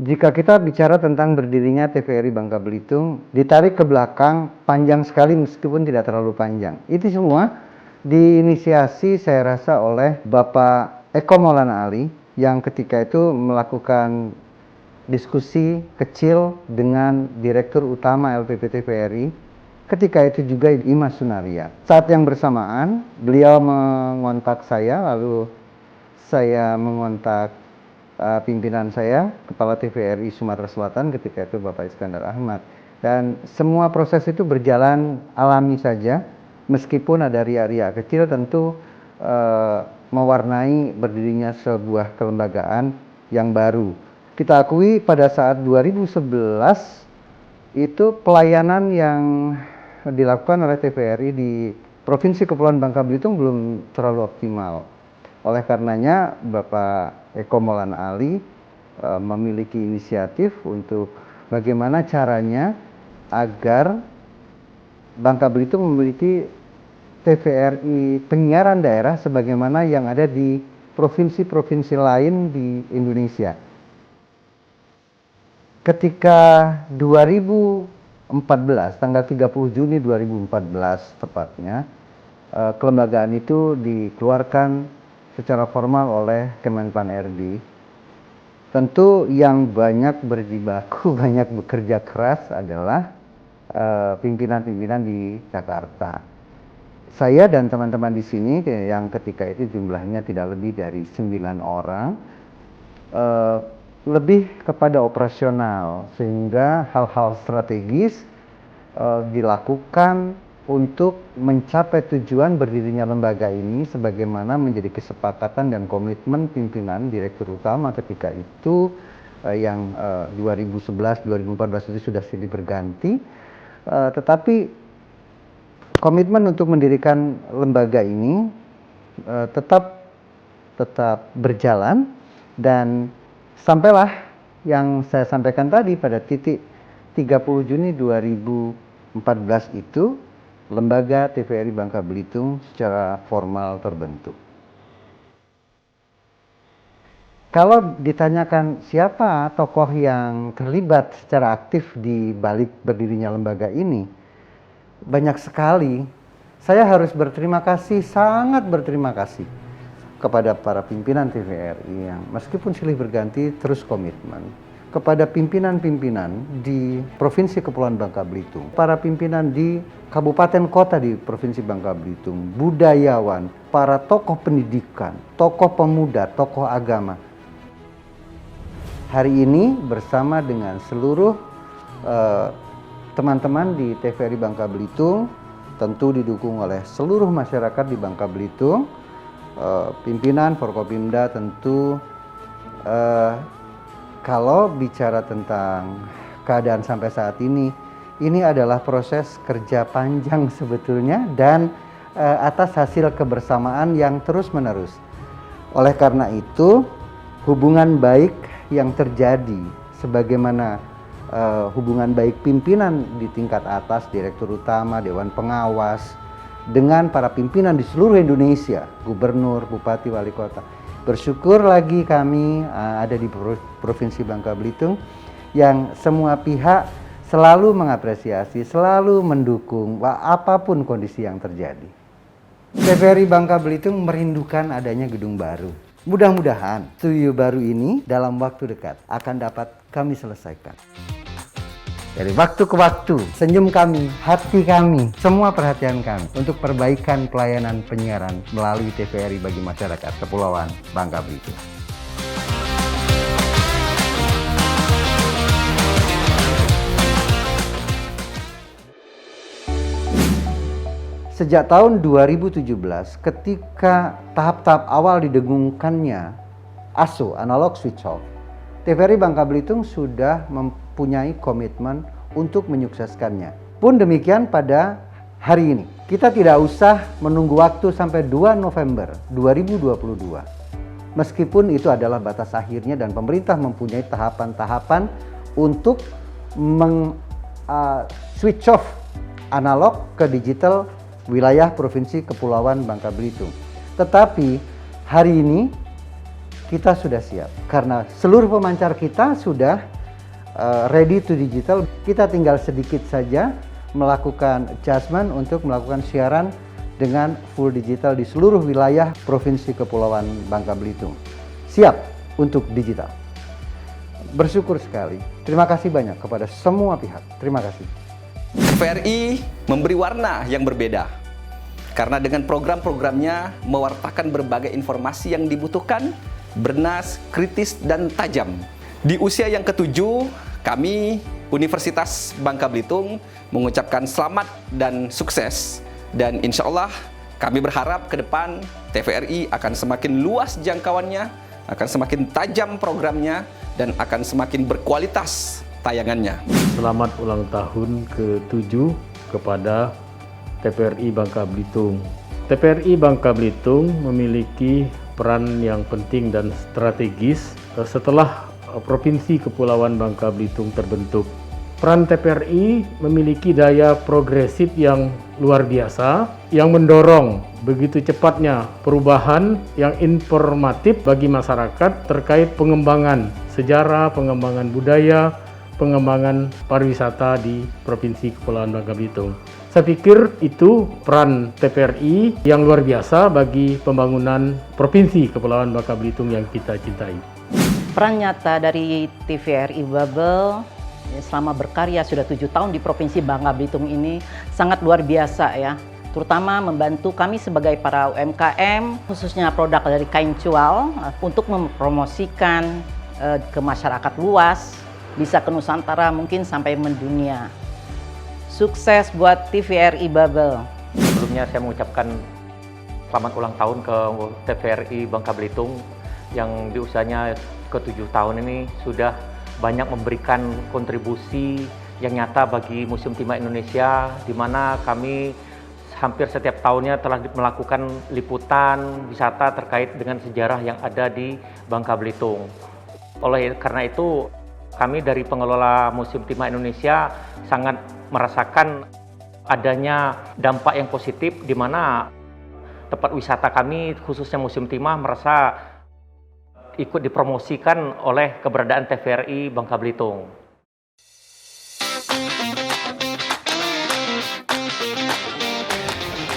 Jika kita bicara tentang berdirinya TVRI Bangka Belitung, ditarik ke belakang panjang sekali meskipun tidak terlalu panjang. Itu semua diinisiasi saya rasa oleh Bapak Eko Maulana Ali yang ketika itu melakukan diskusi kecil dengan Direktur Utama LPP TVRI. Ketika itu juga Imas Sunaria. Saat yang bersamaan, beliau mengontak saya, lalu saya mengontak pimpinan saya, Kepala TVRI Sumatera Selatan ketika itu Bapak Iskandar Ahmad. Dan semua proses itu berjalan alami saja, meskipun ada ria-ria kecil tentu mewarnai berdirinya sebuah kelembagaan yang baru. Kita akui pada saat 2011 itu pelayanan yang dilakukan oleh TVRI di Provinsi Kepulauan Bangka Belitung belum terlalu optimal. Oleh karenanya Bapak Eko Maulana Ali memiliki inisiatif untuk bagaimana caranya agar Bangka Belitung memiliki TVRI penyiaran daerah sebagaimana yang ada di provinsi-provinsi lain di Indonesia. Ketika 2014, tanggal 30 Juni 2014 tepatnya, kelembagaan itu dikeluarkan secara formal oleh Kemenpan RB. Tentu yang banyak berjibaku, banyak bekerja keras adalah pimpinan-pimpinan di Jakarta. Saya dan teman-teman di sini yang ketika itu jumlahnya tidak lebih dari 9 orang, lebih kepada operasional, sehingga hal-hal strategis dilakukan untuk mencapai tujuan berdirinya lembaga ini sebagaimana menjadi kesepakatan dan komitmen pimpinan Direktur Utama ketika itu yang 2011-2014 itu sudah silih berganti, tetapi komitmen untuk mendirikan lembaga ini tetap berjalan, dan sampailah yang saya sampaikan tadi pada titik 30 Juni 2014 itu lembaga TVRI Bangka Belitung secara formal terbentuk. Kalau ditanyakan siapa tokoh yang terlibat secara aktif di balik berdirinya lembaga ini, banyak sekali. Saya harus berterima kasih, sangat berterima kasih kepada para pimpinan TVRI yang meskipun silih berganti terus komitmen, kepada pimpinan-pimpinan di Provinsi Kepulauan Bangka Belitung, para pimpinan di kabupaten kota di Provinsi Bangka Belitung, budayawan, para tokoh pendidikan, tokoh pemuda, tokoh agama. Hari ini bersama dengan seluruh teman-teman di TVRI Bangka Belitung, tentu didukung oleh seluruh masyarakat di Bangka Belitung, pimpinan Forkopimda tentu. Kalau bicara tentang keadaan sampai saat ini adalah proses kerja panjang sebetulnya, dan atas hasil kebersamaan yang terus menerus. Oleh karena itu, hubungan baik yang terjadi sebagaimana hubungan baik pimpinan di tingkat atas, Direktur Utama, Dewan Pengawas, dengan para pimpinan di seluruh Indonesia, gubernur, bupati, wali kota. Bersyukur lagi kami ada di Provinsi Bangka Belitung yang semua pihak selalu mengapresiasi, selalu mendukung apapun kondisi yang terjadi. TVRI Bangka Belitung merindukan adanya gedung baru. Mudah-mudahan studio baru ini dalam waktu dekat akan dapat kami selesaikan. Dari waktu ke waktu, senyum kami, hati kami, semua perhatian kami untuk perbaikan pelayanan penyiaran melalui TVRI bagi masyarakat Kepulauan Bangka Belitung. Sejak tahun 2017, ketika tahap-tahap awal didengungkannya ASO, Analog Switch Off, TVRI Bangka Belitung sudah mempunyai komitmen untuk menyukseskannya. Pun demikian pada hari ini. Kita tidak usah menunggu waktu sampai 2 November 2022. Meskipun itu adalah batas akhirnya dan pemerintah mempunyai tahapan-tahapan untuk switch off analog ke digital wilayah Provinsi Kepulauan Bangka Belitung. Tetapi hari ini kita sudah siap karena seluruh pemancar kita sudah ready to digital. Kita tinggal sedikit saja melakukan adjustment untuk melakukan siaran dengan full digital di seluruh wilayah Provinsi Kepulauan Bangka Belitung. Siap untuk digital. Bersyukur sekali. Terima kasih banyak kepada semua pihak. Terima kasih. TVRI memberi warna yang berbeda. Karena dengan program-programnya mewartakan berbagai informasi yang dibutuhkan, bernas, kritis, dan tajam. Di usia yang ke-7, kami Universitas Bangka Belitung mengucapkan selamat dan sukses. Dan insya Allah kami berharap ke depan TVRI akan semakin luas jangkauannya, akan semakin tajam programnya, dan akan semakin berkualitas tayangannya. Selamat ulang tahun ke-7 kepada TVRI Bangka Belitung. TVRI Bangka Belitung memiliki peran yang penting dan strategis setelah Provinsi Kepulauan Bangka Belitung terbentuk. Peran TVRI memiliki daya progresif yang luar biasa yang mendorong begitu cepatnya perubahan yang informatif bagi masyarakat terkait pengembangan sejarah, pengembangan budaya, pengembangan pariwisata di Provinsi Kepulauan Bangka Belitung. Saya pikir itu peran TVRI yang luar biasa bagi pembangunan Provinsi Kepulauan Bangka Belitung yang kita cintai. Peran nyata dari TVRI Babel selama berkarya sudah 7 tahun di Provinsi Bangka Belitung ini sangat luar biasa ya. Terutama membantu kami sebagai para UMKM, khususnya produk dari kain cual, untuk mempromosikan ke masyarakat luas, bisa ke Nusantara mungkin sampai mendunia. Sukses buat TVRI Babel. Sebelumnya saya mengucapkan selamat ulang tahun ke TVRI Bangka Belitung yang di usianya ke-7 tahun ini sudah banyak memberikan kontribusi yang nyata bagi Museum Timah Indonesia, di mana kami hampir setiap tahunnya telah melakukan liputan wisata terkait dengan sejarah yang ada di Bangka Belitung. Oleh karena itu, kami dari pengelola Museum Timah Indonesia sangat merasakan adanya dampak yang positif, di mana tempat wisata kami, khususnya Museum Timah, merasa ikut dipromosikan oleh keberadaan TVRI Bangka Belitung.